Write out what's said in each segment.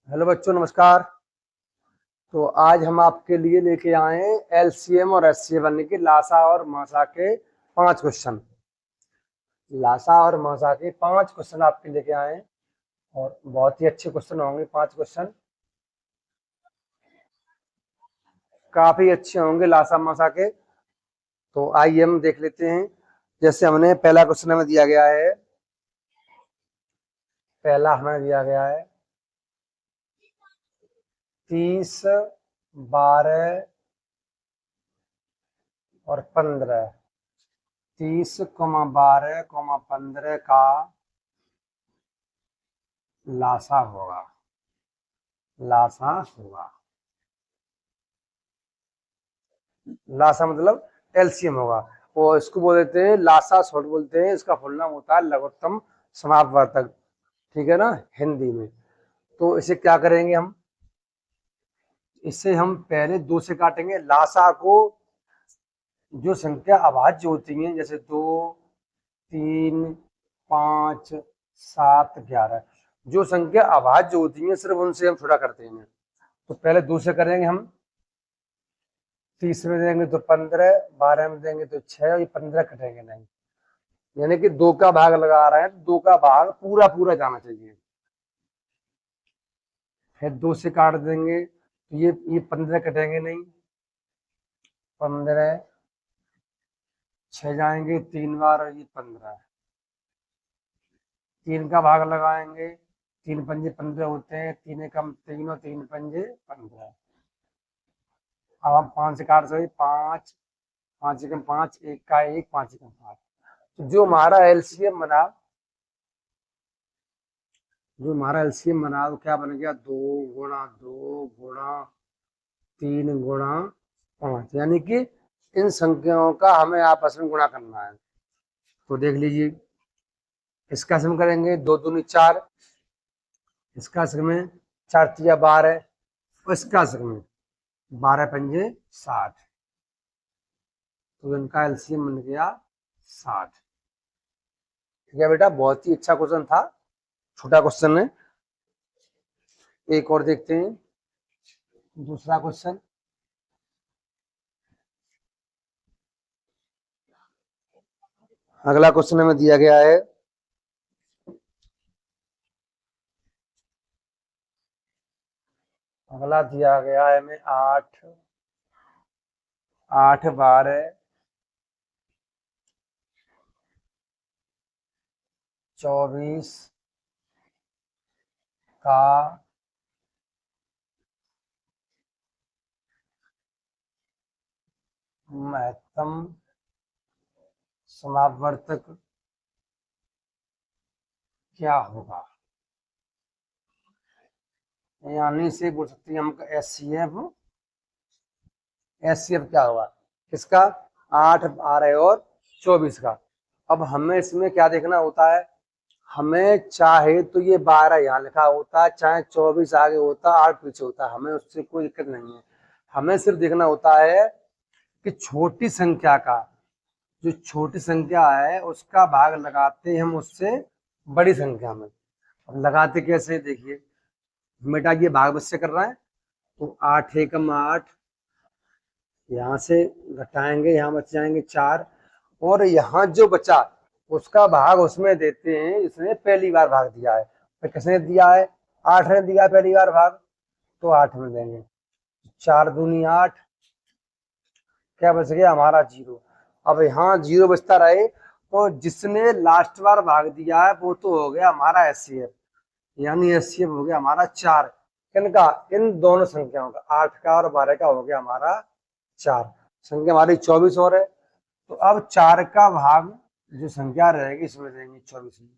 Hello बच्चों, नमस्कार। तो आज हम आपके लिए लेके आए हैं एलसीएम और एचसीएफ बनने के लासा और मासा के 5 क्वेश्चन। लासा और मासा के 5 क्वेश्चन आपके लेके आए हैं और बहुत ही अच्छे क्वेश्चन होंगे। 5 क्वेश्चन काफी अच्छे होंगे लासा मासा के। तो आइए हम देख लेते हैं। जैसे हमने पहला क्वेश्चन हमें दिया गया है। पहला हमें दिया गया है 30, 12 और 15। 30, 12, 15 का लासा होगा। लासा होगा। लासा मतलब एलसीएम होगा। और इसको बोल देते हैं लासा शॉर्ट बोलते हैं। इसका फुल नाम होता है लघुत्तम समापवर्तक। ठीक है ना, हिंदी में। तो इसे क्या करेंगे हम? इससे हम पहले 2 से काटेंगे। लासा को जो संख्या अभाज्य होती है, जैसे 2, 3, 5, 7, 11, जो संख्या अभाज्य होती है सिर्फ उनसे हम छुड़ा करते हैं। तो पहले 2 से करेंगे हम। 30 में देंगे तो 15, 12 में देंगे तो 6, और ये 15 कटेंगे नहीं। यानी कि 2 का भाग लगा रहे हैं तो 2 का भाग पूरा पूरा जाना चाहिए। फिर 2 से काट देंगे तो ये 15 कटेंगे नहीं। 15, 6 जाएंगे 3 बार, और ये 15। 3 का भाग लगाएंगे। 3 पंजे 15 होते हैं। 3 कम 3 और 3 पंजे 15। अब हम 5 से काट सकते। 5, 5 एकम 5, 1 का 1, 5 एकम 5। तो जो हमारा एलसीएम बना वो क्या बन गया? 2 गुणा 2 गुणा 3 गुणा 5। यानी कि इन संख्याओं का हमें आपस में गुणा करना है। तो देख लीजिए, इसका सम करेंगे 2 दूनी 4, इसका सम में 4 तिया 12, और इसका सम में 12 पंजे 60। तो इनका एलसीएम बन गया 60। ठीक है बेटा, बहुत ही अच्छा क्वेश्चन था। छोटा क्वेश्चन है। एक और देखते हैं, दूसरा क्वेश्चन। अगला क्वेश्चन हमें दिया गया है। अगला दिया गया है हमें 8, 8, 12, 24 का महत्तम समापवर्तक क्या होगा? यानी से बोल सकते हैं हम एचसीएफ। एचसीएफ क्या होगा इसका? 8, 12 और 24 का। अब हमें इसमें क्या देखना होता है? हमें चाहे तो ये 12 यहाँ लिखा होता है, चाहे 24 आगे होता, 8 पीछे होता, हमें उससे कोई दिक्कत नहीं है। हमें सिर्फ देखना होता है कि छोटी संख्या का, जो छोटी संख्या है उसका भाग लगाते हैं हम उससे बड़ी संख्या में। अब लगाते कैसे देखिए। बेटा ये भाग बच्चे कर रहा है तो 8 एकम 8, यहाँ से घटाएंगे, यहाँ बच जाएंगे 4, और यहाँ जो बचा उसका भाग उसमें देते हैं। इसने पहली बार भाग दिया है, तो किसने दिया है? 8 ने दिया पहली बार भाग, तो 8 में देंगे। 4 दूनी 8, क्या बच गया हमारा? 0। अब यहाँ 0 बचता रहे, तो जिसने लास्ट बार भाग दिया है वो तो हो गया हमारा एचसीएफ। यानी एचसीएफ हो गया हमारा 4। इनका, इन दोनों संख्याओं का, 8 का और 12 का हो गया हमारा 4। संख्या हमारी 24 और है। तो अब 4 का भाग जो संख्या रहेगी इसमें देंगे 24 में।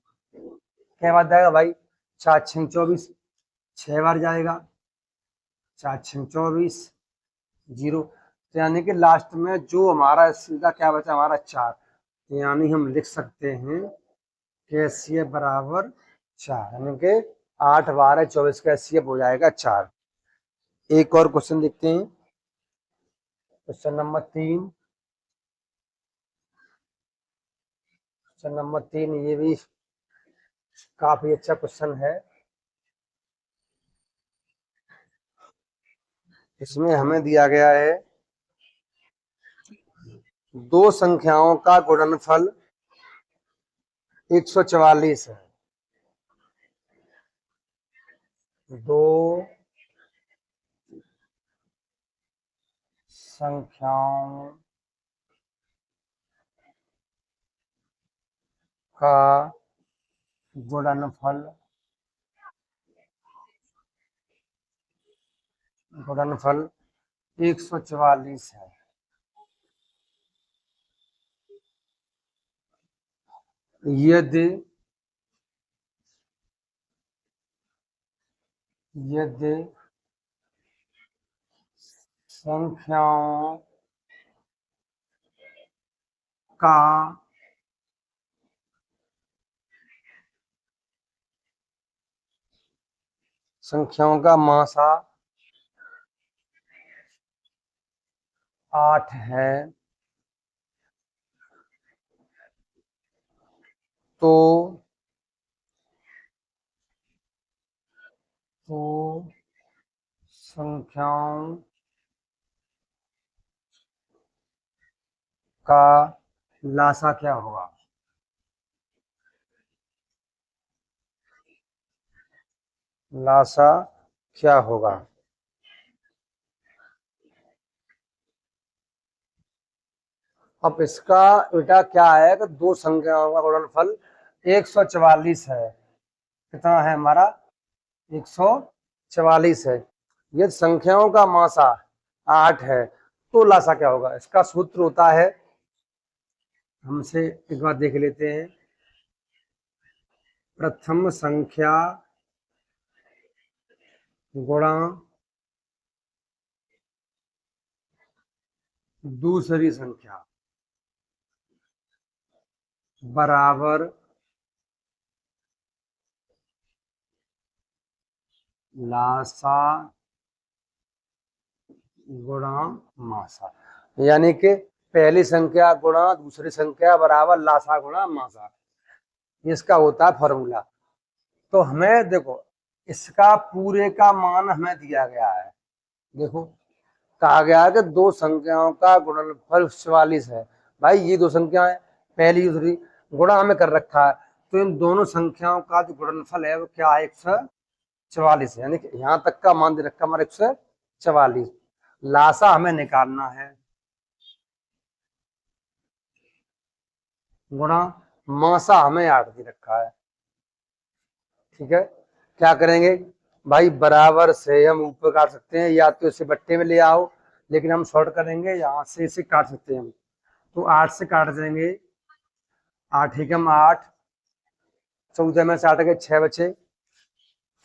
क्या बात जाएगा भाई? 4 6 24, 6 बार जाएगा। 4 6 24, 0। तो यानी कि लास्ट में जो हमारा सीधा क्या बचा? हमारा 4। यानी हम लिख सकते हैं कि एचसीएफ बराबर 4। यानी कि 8, 12, 24 का एचसीएफ हो जाएगा 4। एक और क्वेश्चन देखते हैं। Question number 3। क्वेश्चन नंबर 3 ये भी काफी अच्छा क्वेश्चन है। इसमें हमें दिया गया है दो संख्याओं का गुणनफल 144 है। दो संख्याओं का गुणनफल गुणनफल 144 है। यदि यदि संख्याओं का मासा 8 है तो संख्याओं का लासा क्या होगा? लासा क्या होगा? अब इसका बेटा क्या है कि दो संख्याओं का गुणनफल 144 है। कितना है हमारा? 144 है। यदि संख्याओं का मासा 8 है तो लासा क्या होगा? इसका सूत्र होता है, हमसे एक बार देख लेते हैं। प्रथम संख्या गुणा दूसरी संख्या बराबर लासा गुणा मासा। यानी कि पहली संख्या गुणा दूसरी संख्या बराबर लासा गुणा मासा, इसका होता है फॉर्मूला। तो हमें देखो इसका पूरे का मान हमें दिया गया है। देखो कहा गया है कि दो संख्याओं का गुणनफल 44 है। भाई ये दो संख्याएं पहली दूसरी गुणा हमें कर रखा है, तो इन दोनों संख्याओं का जो गुणनफल है वो क्या है? 144 है। यानी कि यहाँ तक का मान दे रखा हमारा 144। लासा हमें निकालना है गुणा मासा हमें 8 दे रखा है। ठीक है, क्या करेंगे भाई? बराबर से हम ऊपर काट सकते हैं या तो इसे बट्टे में ले आओ, लेकिन हम शॉर्ट करेंगे, यहाँ से इसे काट सकते हैं हम। तो 8 से काट देंगे, 8 एकम 8, 14 में से 8 गए 6 बचे,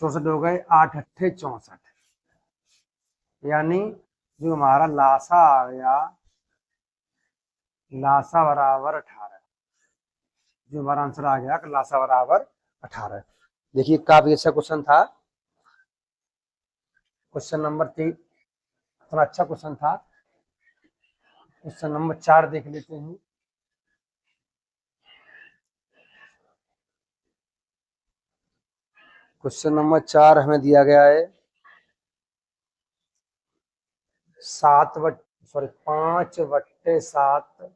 64 हो गए, 8 अट्ठे 64। यानी जो हमारा लासा आ गया, लासा बराबर 18। जो हमारा आंसर आ गया कि लासा बराबर 18। देखिए काफी अच्छा क्वेश्चन था, क्वेश्चन नंबर 3 इतना अच्छा क्वेश्चन था। क्वेश्चन नंबर 4 देख लेते हैं। क्वेश्चन नंबर 4 हमें दिया गया है 5/7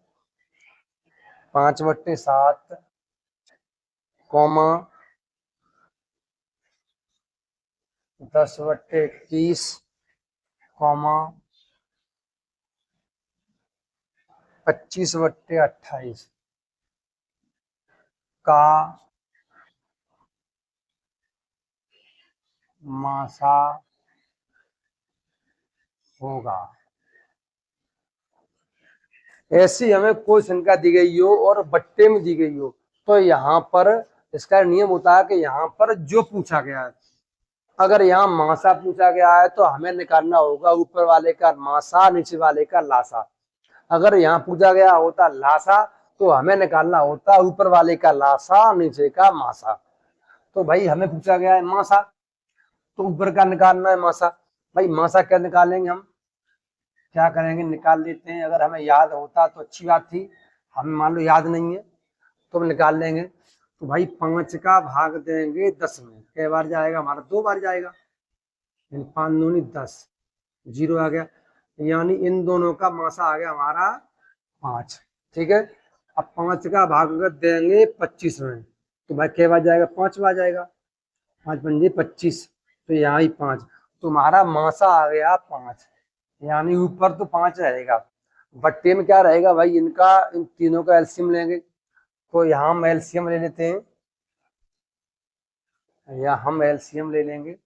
5/7 कॉमा 10/21 कॉमा 25/28 का मासा होगा। ऐसी हमें कोई संख्या दी गई हो और बट्टे में दी गई हो, तो यहाँ पर इसका नियम होता है कि यहाँ पर जो पूछा गया है, अगर यहाँ मासा पूछा गया है तो हमें निकालना होगा ऊपर वाले का मासा, नीचे वाले का लासा। अगर यहाँ पूछा गया होता लासा तो हमें निकालना होता ऊपर वाले का लासा, नीचे का मासा। तो भाई हमें पूछा गया है मासा, तो ऊपर का निकालना है मासा। भाई मासा क्या निकालेंगे हम? क्या करेंगे? निकाल लेते हैं। अगर हमें याद होता तो अच्छी बात थी, हमें मान लो याद नहीं है तो हम निकाल लेंगे। तो भाई 5 का भाग देंगे 10 में, कई बार जाएगा हमारा? 2 बार जाएगा। 5 दूनी 10, 0 आ गया, यानी इन दोनों का मासा आ गया हमारा 5। ठीक है, अब 5 का भाग अगर देंगे 25 में तो भाई क्या बात जाएगा, 5 बार जाएगा, 5 पंजे 25, तो यहाँ ही 5, तुम्हारा मासा आ गया 5, यानी ऊपर तो 5 रहेगा, बट्टे में क्या रहेगा भाई, इनका इन तीनों का एलसीएम लेंगे, तो यहाँ हम एलसीएम ले लेते हैं, या हम एलसीएम ले लेंगे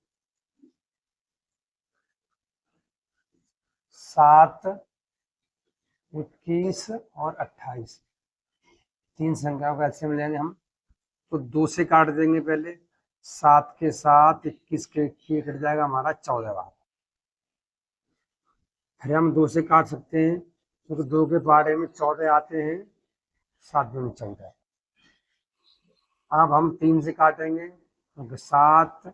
7, 21 और 28, तीन संख्याओं का एलसीएम लेंगे हम, तो 2 से काट देंगे पहले, 7 के साथ 21 के कट जाएगा हमारा 14 बार, फिर हम 2 से काट सकते हैं क्योंकि 2 के पारे में 14 आते हैं, 7 दूनी 14। अब हम 3 से काटेंगे क्योंकि 7,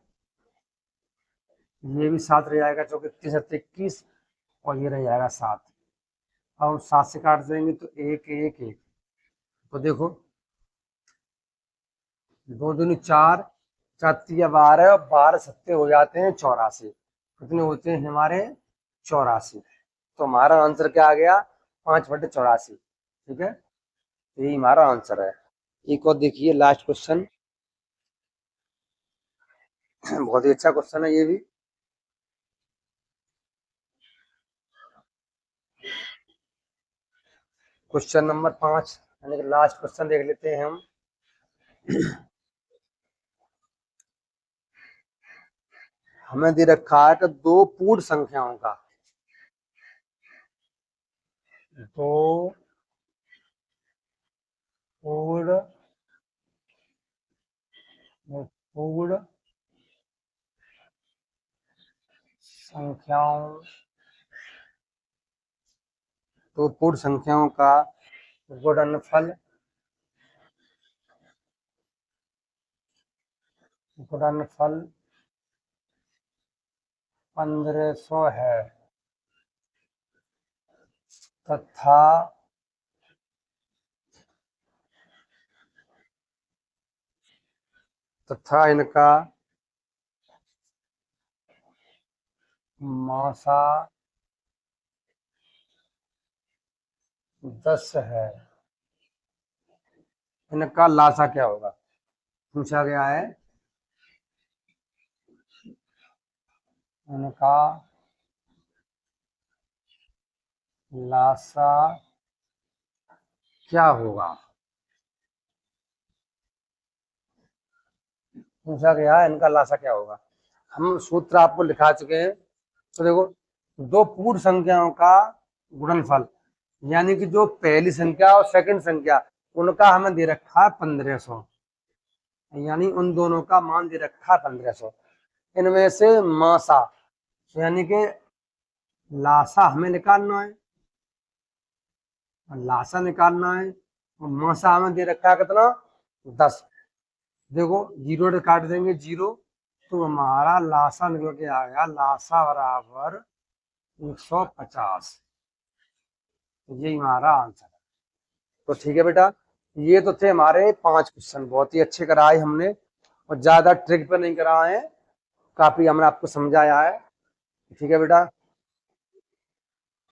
ये भी 7 रह जाएगा, चौके 30 21 और ये रह जाएगा 7। अब हम 7 से काट देंगे तो 1 1 1, तो देखो 2 दूनी 4, 4 तिया 12 और 12 सत्ते हो जाते हैं 84, कितने होते हैं हमारे 84, तो हमारा आंसर क्या आ गया, 5/84। ठीक है, यही हमारा आंसर है। एक और देखिए लास्ट क्वेश्चन, बहुत ही अच्छा क्वेश्चन है ये भी। क्वेश्चन नंबर 5 यानी कि लास्ट क्वेश्चन देख लेते हैं हम। हमें दे रखा है कि 2 पूर्ण संख्याओं का, 2 पूर्ण पूर्ण संख्याओं, 2 पूर्ण संख्याओं का गुणनफल, गुणनफल 1500 है तथा इनका मासा 10 है, इनका लासा क्या होगा, पूछा गया है। इनका लासा क्या होगा, पूछा गया है इनका लासा क्या होगा। हम सूत्र आपको लिखा चुके हैं, तो देखो 2 पूर्ण संख्याओं का गुणनफल, यानी कि जो पहली संख्या और सेकंड संख्या उनका हमें दे रखा है 1500, यानी उन दोनों का मान दे रखा है 1500, इनमें से मासा यानी कि लासा हमें निकालना है, लासा निकालना है, और मासा हमें दे रखा है कितना 10, देखो 0 से काट देंगे 0, तो हमारा लासा निकल के आ गया, लासा बराबर 150, यही हमारा आंसर है। तो ठीक है बेटा, ये तो थे हमारे 5 क्वेश्चन, बहुत ही अच्छे कराए हमने और ज्यादा ट्रिक पे नहीं कराए हैं, काफी हमने आपको समझाया है। ठीक है बेटा।